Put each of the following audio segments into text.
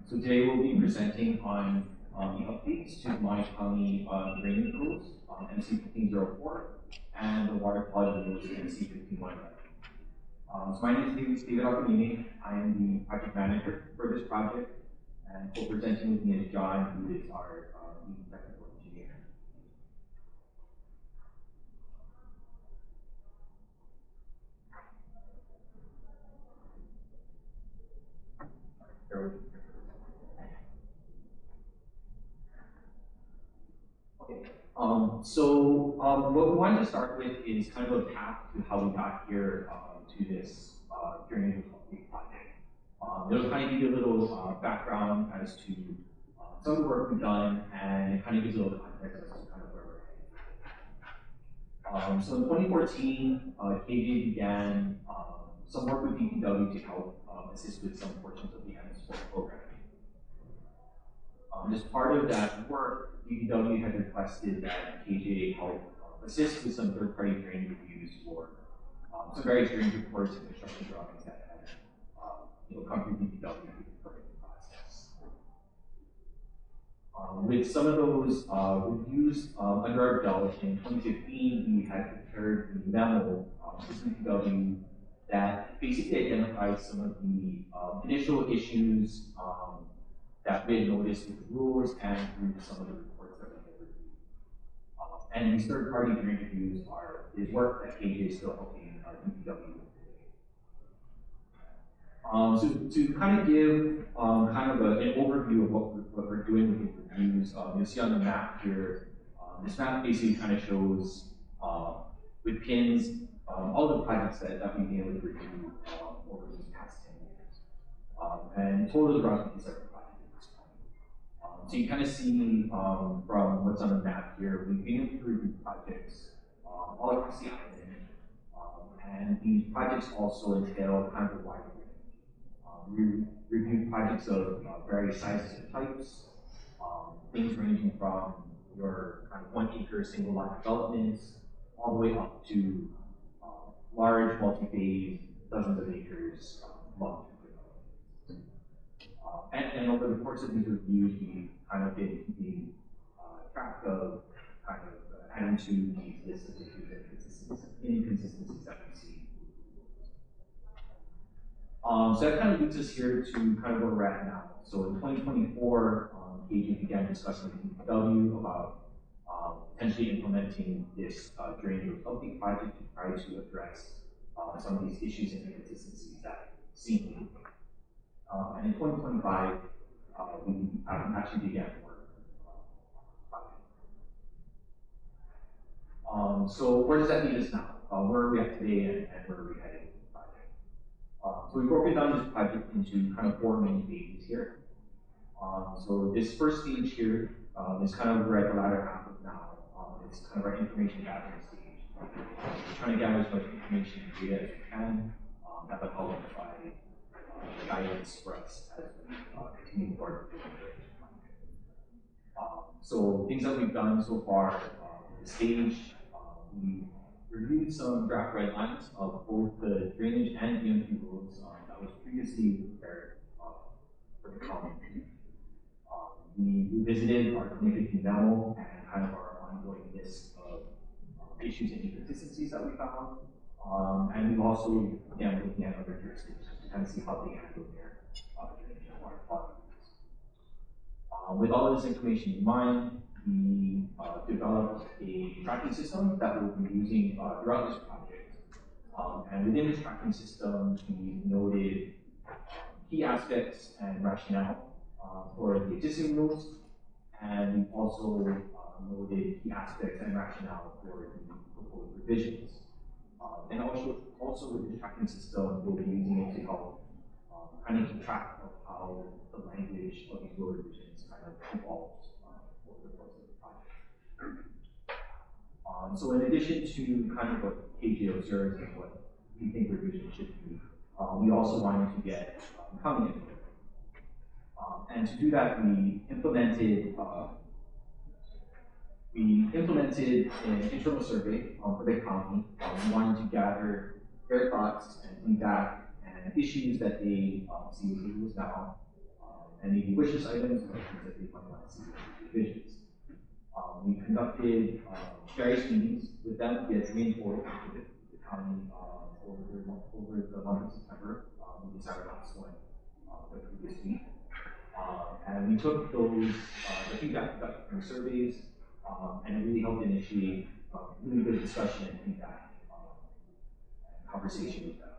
So today we'll be presenting on the updates to Maui County drainage rules, MC 1504, and the water quality rules, MC 1511. So my name is David Alcanini. I am the project manager for this project, and co-presenting with me is John, who is our lead technical engineer. What we wanted to start with is kind of a path to how we got here to this drainage update project. It'll kind of give you a little background as to some of the work we've done, and it kind of gives a little context as to kind of where we're headed. So in 2014, KJ began some work with DPW to help assist with some portions of the MS4 program. As part of that work, DPW had requested that KJ help assist with some third-party drainage reviews for some various drainage reports and construction drawings that had come through DPW through the permitting process. With some of those reviews under our belt, in 2015, we had prepared a memo to DPW that basically identifies some of the initial issues that we had noticed with the rules and through some of the reports that we had reviewed. And these third-party drainage reviews is work that KJ is still helping DPW with today. So to kind of give kind of an overview of what we're doing with these reviews, you'll see on the map here, this map basically kind of shows with pins all the projects that we've been able to review over these past 10 years. And total is around 57 projects. So you kind of see from what's on the map here, we've been able to review projects all across the island, and these projects also entail kind of a wide range. We review projects of various sizes and types, things ranging from your kind of 1 acre single lot developments all the way up to large multi-phase, dozens of acres long-term developments. And over the course of these reviews, we kind of been keeping track of kind of adding to these lists of issues and inconsistencies that we see. So that kind of leads us here to kind of where we're at now. So in 2024, KJ began discussing with DPW about potentially implementing this drainage update project to try to address some of these issues and inconsistencies that seem. And in 2025, we actually began work. So where does that lead us now? Where are we at today, and where are we headed with the project? So we've broken down this project into kind of 4 main phases here. So this first stage here is kind of we're at the latter half of now. It's kind of our information gathering stage. We're trying to gather as much information and data as we can that will help provide guidance for us as we continue forward with the project. So things that we've done so far with the stage, we reviewed some draft red lines of both the drainage and DMP rules that was previously prepared for the county. We revisited our 2015 memo and kind of our ongoing list of issues and inconsistencies that we found. And we've also began looking at other jurisdictions to kind of see how they handle their drainage and water quality. With all of this information in mind, we developed a tracking system that we'll be using throughout this project. And within this tracking system, we noted key aspects and rationale for the existing rules, and we also noted key aspects and rationale for the proposed revisions. And also with the tracking system, we'll be using it to help kind of keep track of how the language of these rule revisions kind of evolves over the course of the project. So in addition to kind of what KJ observes and what we think revisions should be, we also wanted to get county input. And to do that, we implemented an internal survey for the county. We wanted to gather their thoughts and feedback and issues that they see with the rules now, any wishes items or things that they might want to see revisions. We conducted various meetings with them via Dream Board with the county over the month of September. We decided last one the previous week. And we took those, the feedback we got from the surveys, and it really helped initiate really good discussion and feedback and conversation with them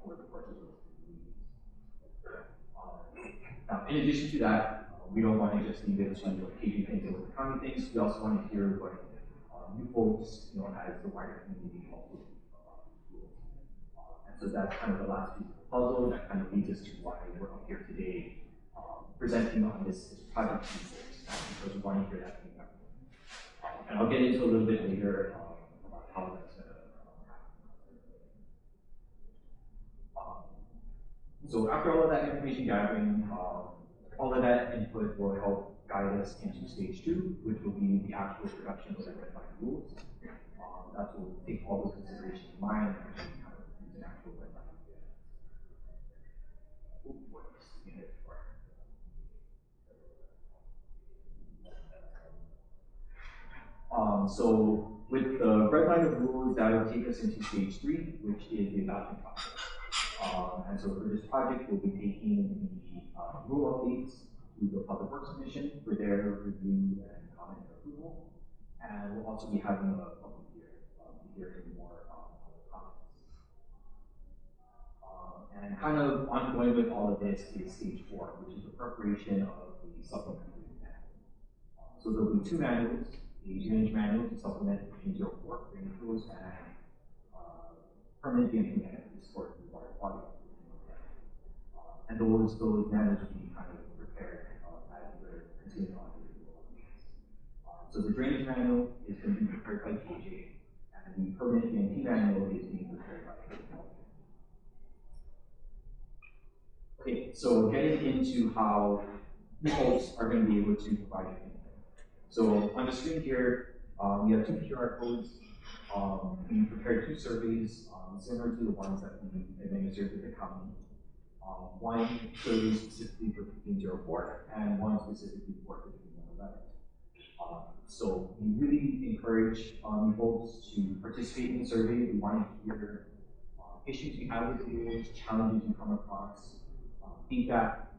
for the course of those meetings. Now, in addition to that, we don't want to just leave it to KP things and what the county thinks. We also want to hear what you folks, as the wider community also and so that's kind of the last piece of the puzzle that kind of leads us to why we're up here today, presenting on this project to you folks, because we want to hear that feedback. And I'll get into a little bit later about how that's going to happen. So after all of that information gathering, all of that input will help guide us into stage 2, which will be the actual production of the red line rules. That will take all those considerations in mind and actually kind of use an actual red line. So with the red line of rules, that will take us into stage 3, which is the adoption process. And so for this project, we'll be taking the rule updates to the Public Works Commission for their review and comment and approval. And we'll also be having a public hearing more comments. And kind of ongoing with all of this is stage 4, which is the preparation of the supplementary manual. So there'll be 2 manuals, a drainage manual to supplement the 04 drainage rules and permanent DMP manual to support the water quality. And those manuals will be kind of prepared as we're continuing on with the so the drainage manual is going to be prepared by KJ, and the permanent DMP manual is being prepared by KJ. Okay, so getting into how you folks are going to be able to provide your input. So on the screen here, we have 2 QR codes. We prepared 2 surveys similar to the ones that we administered with the county. One survey specifically for 1504 and one specifically for 1511. So we really encourage you folks to participate in the survey. We want to hear issues you have with rules, challenges you come across, feedback,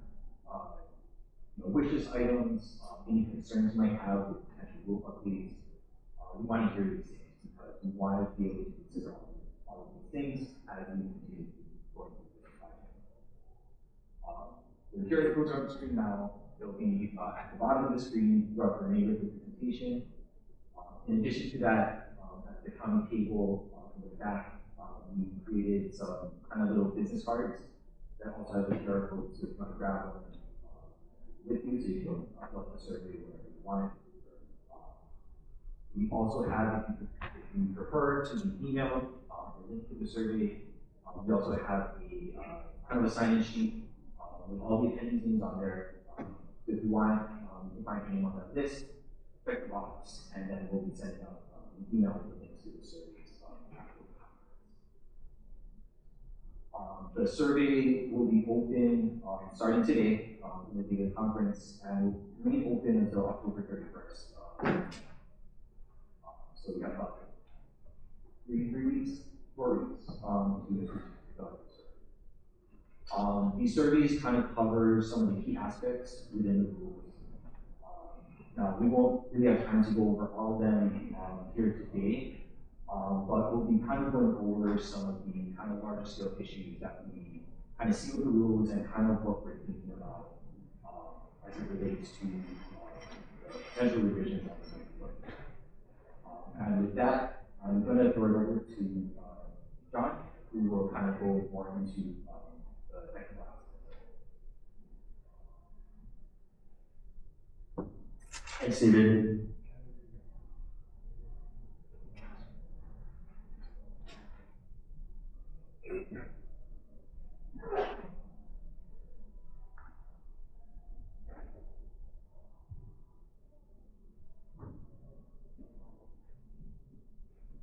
wishes items, any concerns you might have with potential rule updates. We want to hear these things because we want to be able to consider all of these things as we continue going through this project. The QR codes are on the screen now. They'll be at the bottom of the screen throughout the remainder of the presentation. In addition to that, at the county table in the back, we created some kind of little business cards that also has a QR code, so if you want to grab one with you, so you can upload the survey wherever you want. We also have, if you prefer to be emailed, the link to the survey. We also have a kind of a sign-in sheet with all the attendees' names on there. So if you want, you can find anyone on that list, check the box, and then we'll be sending out an email with the links to the surveys. The survey will be open starting today in the video conference and will remain open until October 31st. So we have about 3 weeks, 4 weeks to fill out the survey. These surveys kind of cover some of the key aspects within the rules. Now, we won't really have time to go over all of them here today. But we'll be kind of going over some of the kind of larger scale issues that we kind of see with the rules and kind of what we're thinking about as it relates to potential revisions that we might put. And with that, I'm going to throw it over to John, who will kind of go more into the technical aspects. Thanks, David.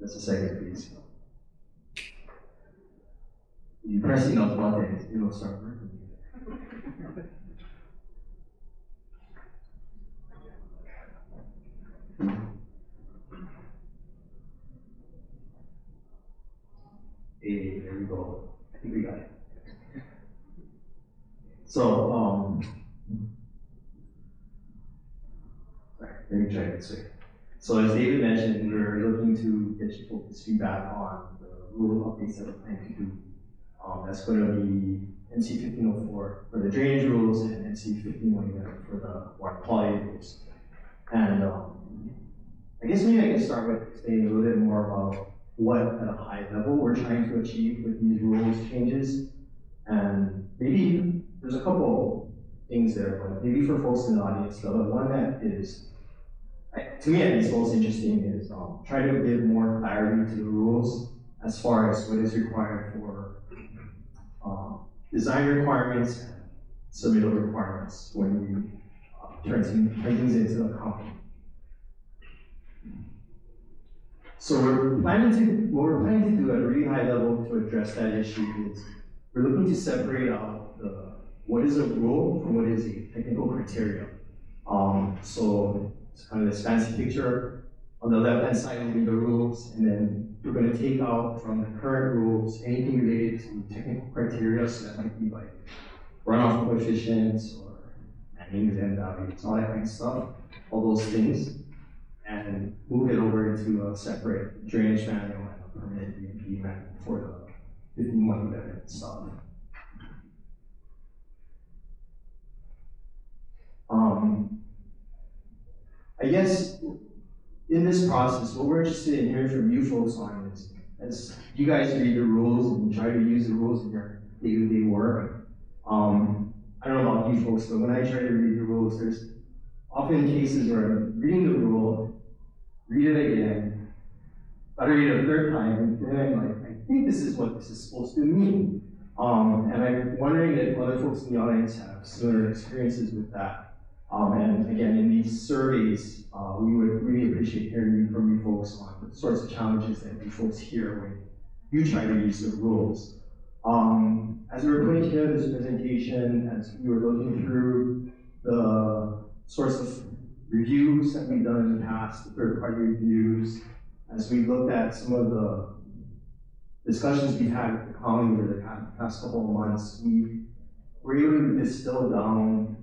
Just a second, please. When you press those buttons, it will start working. So, sorry, let me try this way. So as David mentioned, we're looking to get your folks' feedback on the rule updates that we're planning to do. That's going to be NC 1504 for the drainage rules and NC 1511 for the water quality rules. And I guess maybe I can start with explaining a little bit more about what at a high level we're trying to achieve with these rules changes. And maybe there's a couple things there, but maybe for folks in the audience, the one that is, to me at least, most interesting is trying to give more clarity to the rules as far as what is required for design requirements and submittal requirements when we turn things into a company. So what we're planning to do at a really high level to address that issue is we're looking to separate out what is a rule from what is a technical criteria. So it's kind of this fancy picture. On the left-hand side will be the rules, and then we're going to take out from the current rules anything related to technical criteria, so that might be like runoff coefficients or hangings and values, all that kind of stuff, all those things, and move it over into a separate drainage manual and a permanent EMP manual for the 1511 stuff. I guess in this process, what we're interested in hearing from you folks on is, as you guys read the rules and try to use the rules in your day-to-day work, I don't know about you folks, but when I try to read the rules, there's often cases where I'm reading the rule, read it again, I read it a third time, and then I'm like, I think this is what this is supposed to mean. And I'm wondering if other folks in the audience have similar experiences with that. And again, in these surveys, we would really appreciate hearing from you folks on the sorts of challenges that you folks hear when you try to use the rules. As we were putting together this presentation, as we were looking through the sorts of reviews that we've done in the past, the third-party reviews, as we looked at some of the discussions we've had with the county over the past couple of months, we were able to distill down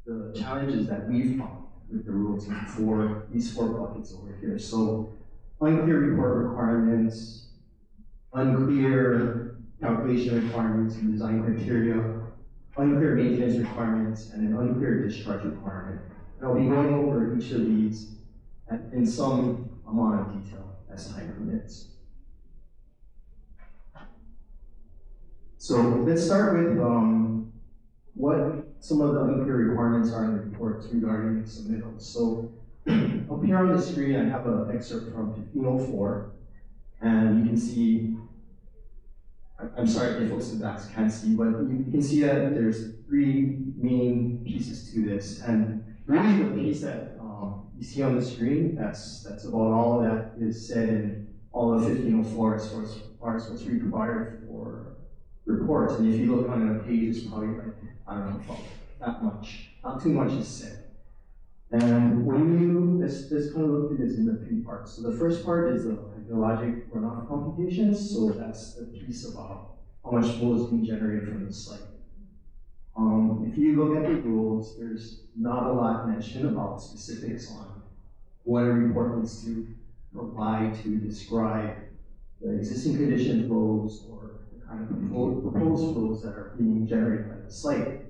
the challenges that we've found with the rules for these four buckets over here. So, unclear report requirements, unclear calculation requirements and design criteria, unclear maintenance requirements, and an unclear discharge requirement. And I'll be going over each of these in some amount of detail as time permits. So let's start with what some of the unclear requirements are in the reports regarding submittals. So up here on the screen, I have an excerpt from 1504, and you can see, I'm sorry if folks in the back can't see, but you can see that there's three main pieces to this, and really the piece that you see on the screen, that's about all that is said in all of 1504 as far as what's required for reports. And if you look on a page, it's probably like, I don't know, about that much. Not too much is said. And when you, let's kind of look at this in the three parts. So the first part is the hydrologic runoff computations. So that's the piece about how much flow is being generated from the site. If you look at the rules, there's not a lot mentioned about specifics on what a report needs to provide to describe the existing condition flows or the kind of proposed flows that are being generated by the site.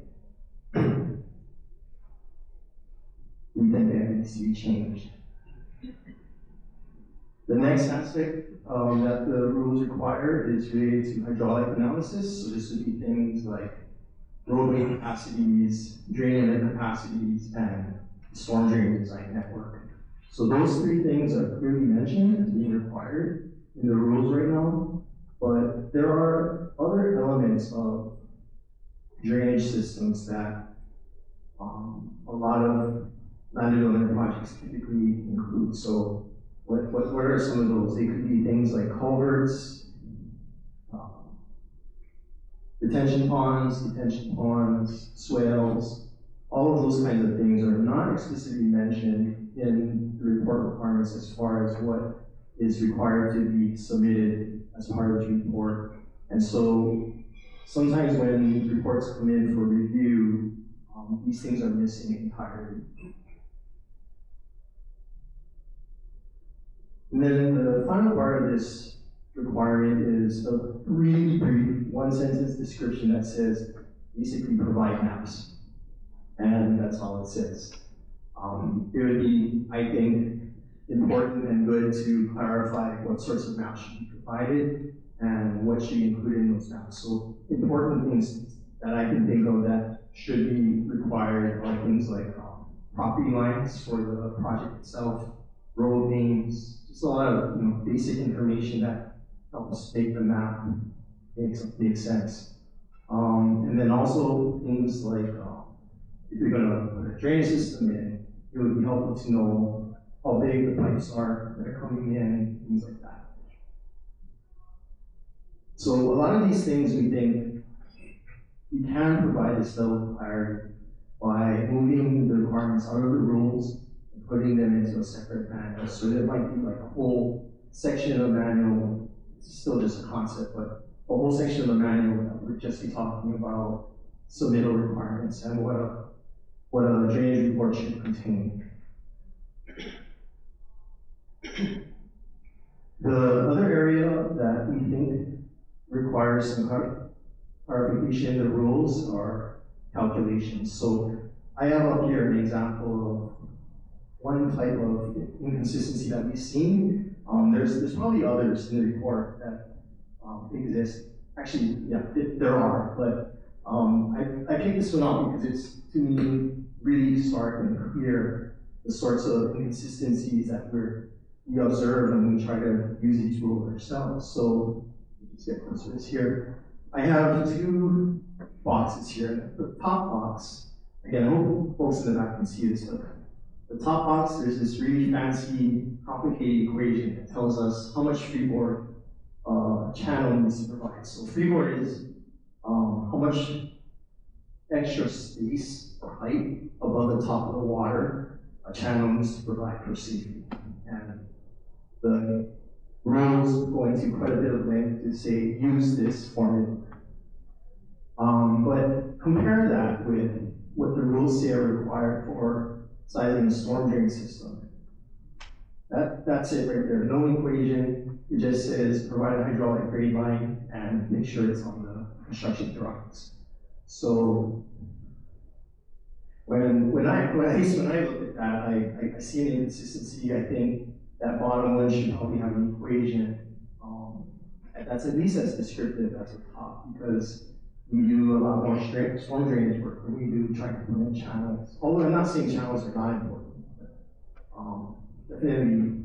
We think that needs to be changed. The next aspect that the rules require is related to hydraulic analysis. So this would be things like roadway capacities, drain inlet capacities, and storm drain design network. So those three things are clearly mentioned as being required in the rules right now, but there are other elements of drainage systems that a lot of land development projects typically include. So what are some of those? They could be things like culverts, detention ponds, swales. All of those kinds of things are not explicitly mentioned in the report requirements as far as what is required to be submitted as part of the report. And so sometimes when reports come in for review, these things are missing entirely. And then the final part of this requirement is a really brief one-sentence description that says, basically provide maps. And that's all it says. It would be, I think, important and good to clarify what sorts of maps should be provided and what should be included in those maps. So important things that I can think of that should be required are things like property lines for the project itself, road names, just a lot of basic information that helps make the map make sense. And then also things like if you're going to put a drainage system in, it would be helpful to know how big the pipes are that are coming in, things like that. So a lot of these things we think we can provide this level of clarity by moving the requirements out of the rules and putting them into a separate manual. So there might be like a whole section of the manual, it's still just a concept, but a whole section of the manual that would just be talking about submittal requirements and what a drainage report should contain. The other area that we think requires some clarification in the rules are calculations. So I have up here an example of one type of inconsistency that we've seen. There's probably others in the report that exist. Actually, yeah, there are, but I picked this one out because it's, to me, really stark and clear the sorts of inconsistencies that we observe when we try to use each rule ourselves. So let's get closer to this here. I have two boxes here. The top box, again, I hope folks in the back can see this, but the top box, there's this really fancy, complicated equation that tells us how much freeboard channel needs to provide. So freeboard is how much extra space or height above the top of the water a channel needs to provide for safety. And the rules go into quite a bit of length to say use this formula. But compare that with what the rules say are required for sizing a storm drain system. That's it right there. No equation. It just says provide a hydraulic grade line and make sure it's on the construction drawings. So when I look at that, I see an inconsistency. I think that bottom one should probably have an equation that's at least as descriptive as the top, because we do a lot more storm drainage work than we do trying to put in channels. Although I'm not saying channels are not important, but definitely,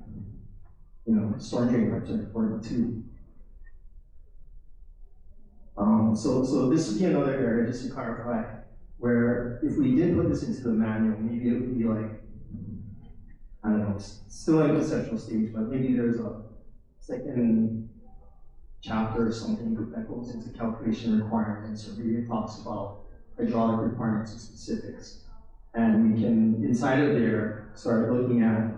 storm drain pipes are important too. So this would be another area, just to clarify, where if we did put this into the manual, maybe it would be like, I don't know, still in a conceptual stage, but maybe there's a second chapter or something that goes into calculation requirements, or maybe it talks about hydraulic requirements and specifics. And we can, inside of there, start looking at in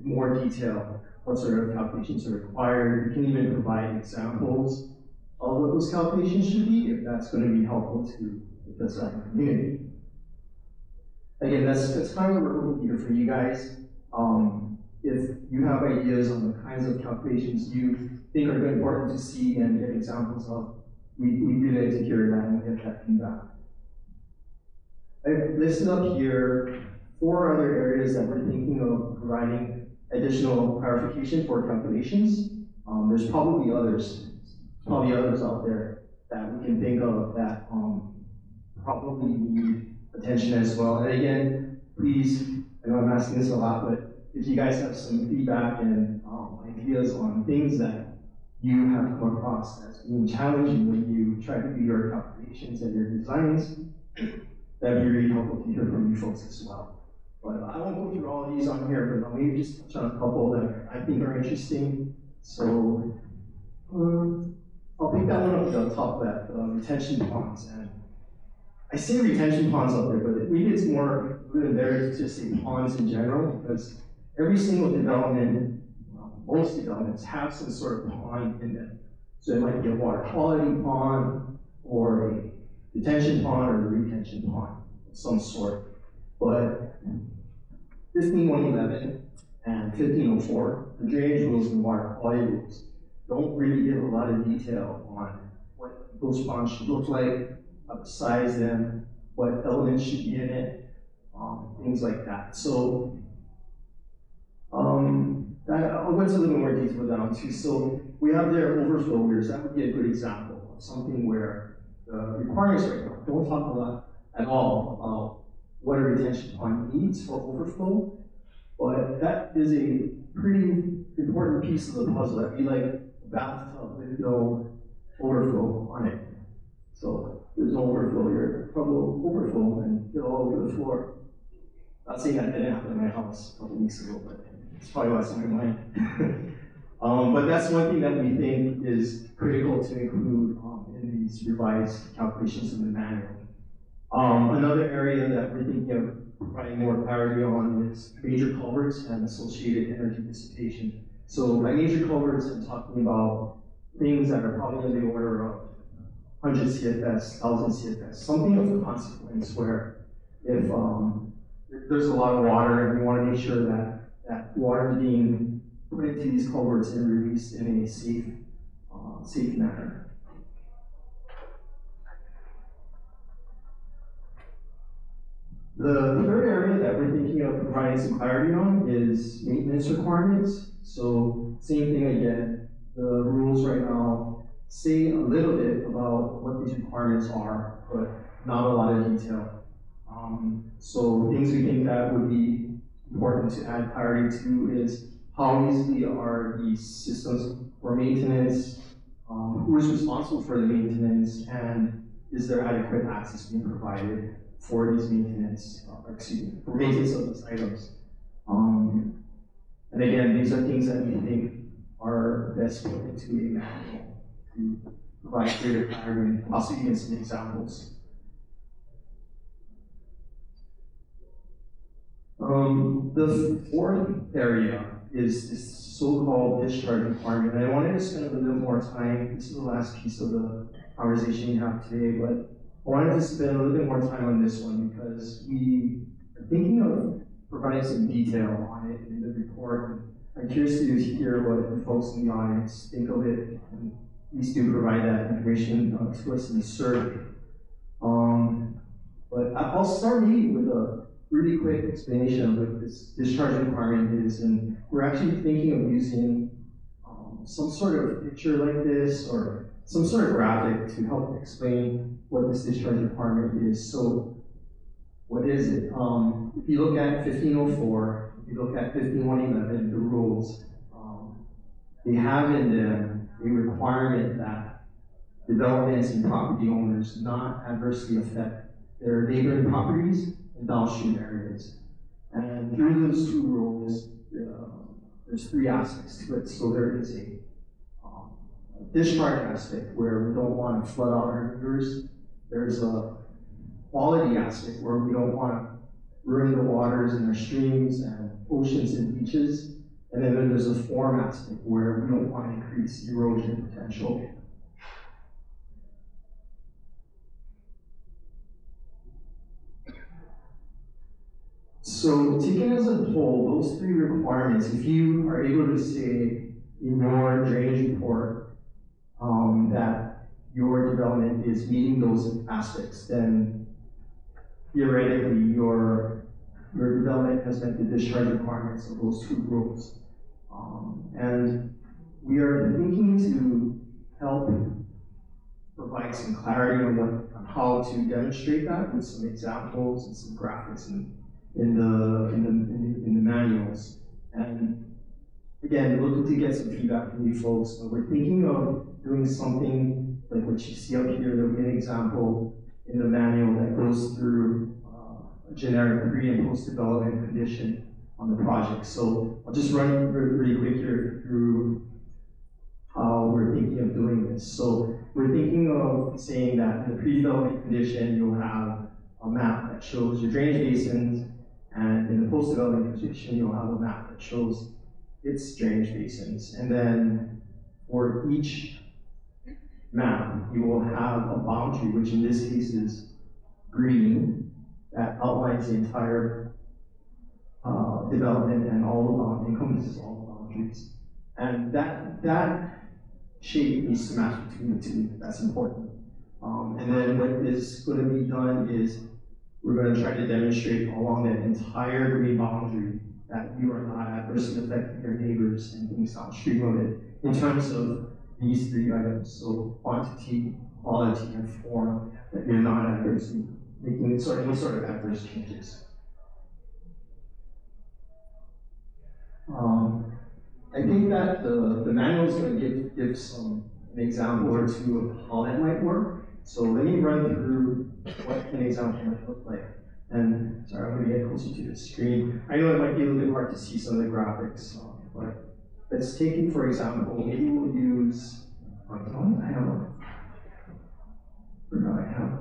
more detail what sort of calculations are required. We can even provide examples of what those calculations should be, if that's going to be helpful to the design community. Again, that's kind of what we're hoping here for you guys. If you have ideas on the kinds of calculations you think are important to see and get examples of, we'd really like to hear that and get that feedback. I've listed up here 4 other areas that we're thinking of providing additional clarification for calculations. There's probably others out there that we can think of that probably need attention as well. And again, please, I know I'm asking this a lot, but if you guys have some feedback and ideas on things that you have come across as being challenging when you try to do your calculations and your designs, that'd be really helpful to hear from you folks as well. But I won't go through all of these on here, but I'll maybe just touch on a couple that I think are interesting. So I'll pick that one up at the top, that retention ponds. And I say retention ponds up there, but maybe it's more than there to just say ponds in general, because every single development, most developments have some sort of pond in them. So it might be a water quality pond, or a detention pond or a retention pond of some sort. But 15111 and 1504, the drainage rules and water quality rules, don't really give a lot of detail on what those ponds should look like, how to size them, what elements should be in it, things like that. So I'll go into a little more detail down too. So we have their overflow weirs. That would be a good example of something where the requirements right now don't talk a lot at all about what a retention pond needs for overflow, but that is a pretty important piece of the puzzle. That'd be like a bathtub with no overflow on it. So if there's no overflow, your tub will overflow and get all over the floor. Not saying that didn't happen in my house a couple weeks ago, but it's probably what's on my mind. But that's one thing that we think is critical to include in these revised calculations in the manual. Another area that we're thinking of providing more clarity on is major culverts and associated energy dissipation. So by major culverts, I'm talking about things that are probably in the order of 100 CFS, 1,000 CFS, something of consequence where if there's a lot of water and we want to make sure that that water is being put into these culverts and released in a safe manner. The third area that we're thinking of providing some clarity on is maintenance requirements. So same thing again, the rules right now say a little bit about what these requirements are, but not a lot of detail. So things we think that would be important to add clarity to is how easily are these systems for maintenance, who is responsible for the maintenance, and is there adequate access being provided for these maintenance, for maintenance of these items. And again, these are things that we think are best put into a manual to provide greater clarity and also even some examples. The fourth area is this so-called discharge requirement. And I wanted to spend a little more time, this is the last piece of the conversation we have today, but I wanted to spend a little bit more time on this one because we are thinking of providing some detail on it in the report. I'm curious to hear what the folks in the audience think of it, and please do provide that information to us in the survey. But I'll start maybe with a really quick explanation of what this discharge requirement is, and we're actually thinking of using some sort of picture like this or some sort of graphic to help explain what this discharge requirement is. So what is it? If you look at 1504, if you look at 15111, the rules, they have in them a requirement that developments and property owners not adversely affect their neighboring properties and downstream areas. And through those two rules, there's three aspects to it. So there is a discharge aspect where we don't want to flood out our rivers. There's a quality aspect where we don't want to ruin the waters in our streams and oceans and beaches. And then there's a form aspect where we don't want to increase erosion potential. So taken as a whole, those three requirements, if you are able to say in your drainage report that your development is meeting those aspects, then theoretically your development has met the discharge requirements of those two rules. And we are thinking to help provide some clarity on how to demonstrate that with some examples and some graphics in the manuals. And again, we're looking to get some feedback from you folks, but we're thinking of doing something like what you see up here. There'll be an example in the manual that goes through a generic pre and post development condition on the project. So I'll just run really quick here through how we're thinking of doing this. So we're thinking of saying that in the pre-development condition, you'll have a map that shows your drainage basins, and in the post-development condition, you'll have a map that shows its drainage basins. And then for each map, you will have a boundary, which in this case is green, that outlines the entire development and encompasses all the boundaries. And that shape needs to match between the two. That's important. And then what is going to be done is we're going to try to demonstrate along that entire green boundary that you are not adversely affecting your neighbors and things downstream of it in terms of these three items. So quantity, quality, and form, that you're not adversely making any sort of adverse changes. I think that the manual is going to give an example or two of how that might work. So let me run through what an example might look like. And sorry, I'm going to get closer to the screen. I know it might be a little bit hard to see some of the graphics, but let's take it for example. Maybe we'll use, I have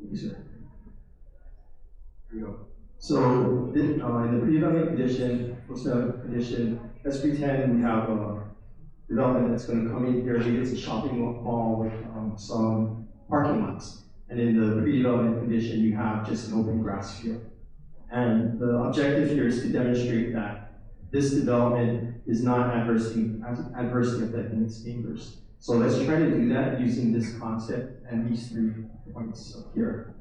user. Here we go. So in the pre-development condition, post-development condition, let's pretend we have a development that's going to come in here. Maybe it's a shopping mall with some parking lots. And in the pre-development condition, you have just an open grass field. And the objective here is to demonstrate that this development is not adversely affecting its neighbors. So let's try to do that using this concept and these 3 points up here.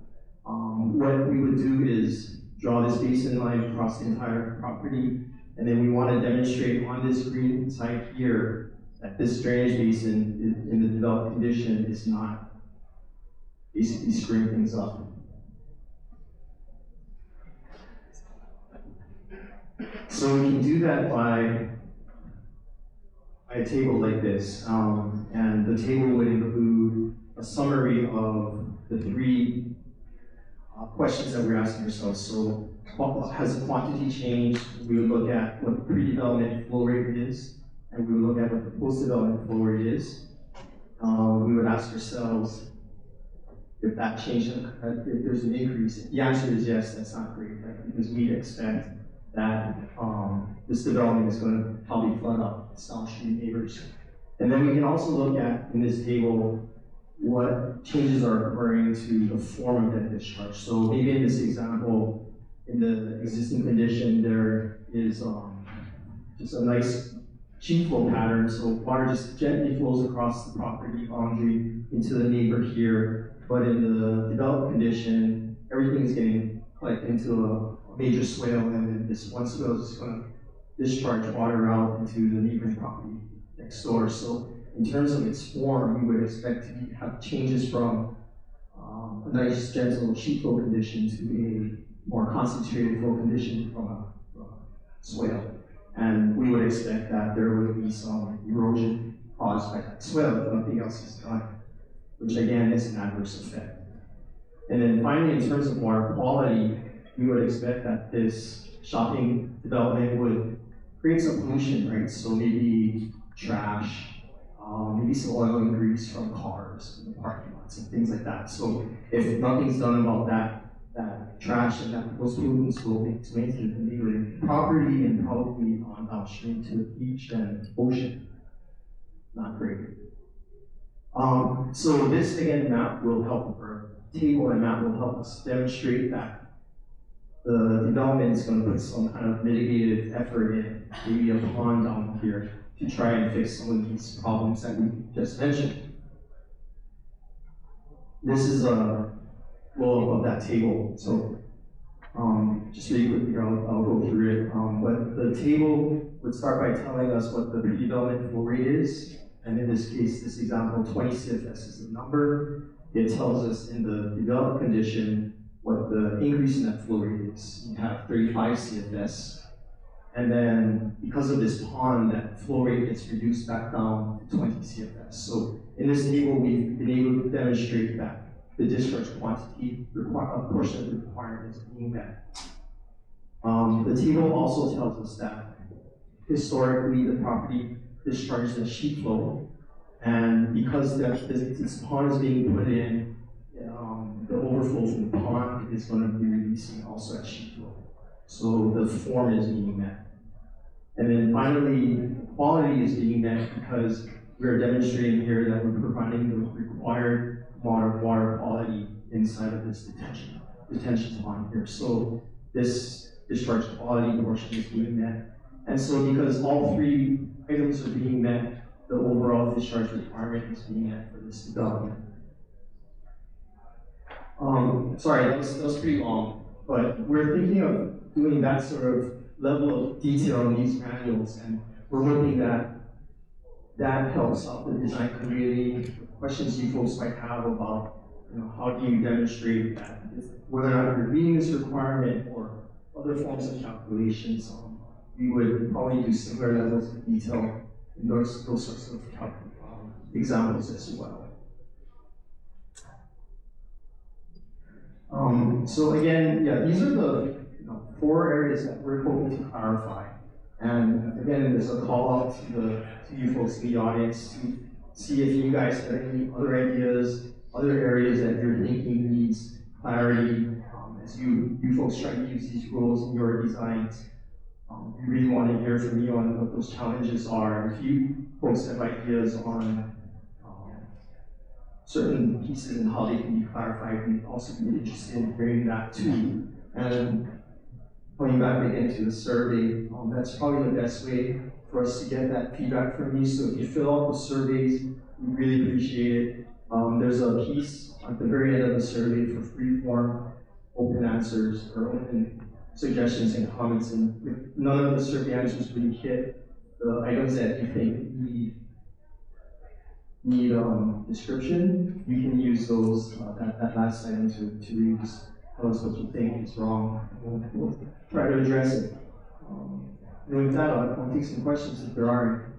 What we would do is draw this basin line across the entire property, and then we want to demonstrate on this green side here that this drainage basin in the developed condition is not basically screwing things up. So we can do that by a table like this, and the table would include a summary of the 3 questions that we're asking ourselves. So, has the quantity changed? We would look at what the pre-development flow rate is, and we would look at what the post-development flow rate is. We would ask ourselves if that changed, if there's an increase. If the answer is yes, that's not great, right? Because we expect that this development is going to probably flood up its downstream neighbors. And then we can also look at, in this table, what changes are occurring to the form of that discharge. So maybe in this example, in the existing condition, there is just a nice sheet flow pattern. So water just gently flows across the property boundary into the neighbor here. But in the developed condition, everything's getting collected into a major swale, and then this one swale is just going to discharge water out into the neighboring property next door. So in terms of its form, we would expect to have changes from a nice gentle sheet flow condition to a more concentrated flow condition from a swale. And we would expect that there would be some erosion caused by that swale if nothing else is done, which again is an adverse effect. And then finally, in terms of water quality, we would expect that this shopping development would create some pollution, right? So maybe trash, maybe some oil and grease from cars in the parking lots and things like that. So if nothing's done about that trash and those pollutants will make its way to the neighboring property and probably on downstream to the beach and ocean. Not great. So this again map will help, or table and map will help us demonstrate that the development is going to put some kind of mitigated effort in, maybe a pond down here, to try and fix some of these problems that we just mentioned. This is a flow of that table. So just really quickly, I'll go through it. But the table would start by telling us what the pre-development flow rate is. And in this case, this example, 20 CFS is the number. It tells us in the developed condition what the increase in that flow rate is. You have 35 CFS. And then because of this pond, that flow rate gets reduced back down to 20 CFS. So in this table, we've been able to demonstrate that the discharge quantity, a portion of the requirement is being met. The table also tells us that historically the property discharges a sheet flow, and because this pond is being put in, the overflow from the pond is going to be releasing also at sheet flow. So the form is being met. And then finally, quality is being met because we're demonstrating here that we're providing the required water quality inside of this detention pond here. So this discharge quality portion is being met. And so because all three items are being met, the overall discharge requirement is being met for this development. Sorry, that was pretty long, but we're thinking of doing that sort of level of detail in these manuals, and we're hoping that that helps out the design community. Questions you folks might have about, how do you demonstrate that, whether or not you're meeting this requirement or other forms of calculations. We would probably do similar levels of detail in those sorts of examples as well. So again, yeah, these are the 4 areas that we're hoping to clarify. And again, there's a call out to you folks in the audience to see if you guys have any other ideas, other areas that you're thinking needs clarity as you folks try to use these rules in your designs. We really want to hear from you on what those challenges are. If you folks have ideas on certain pieces and how they can be clarified, we'd also be interested in hearing that too. And going back again to the survey, that's probably the best way for us to get that feedback from you. So if you fill out the surveys, we really appreciate it. There's a piece at the very end of the survey for free form, open answers or open suggestions and comments. And if none of the survey answers really hit the items that you think need description, you can use those that last item to really just tell us what you think is wrong. We'll try to address it. And with that, I'll take some questions if there are any.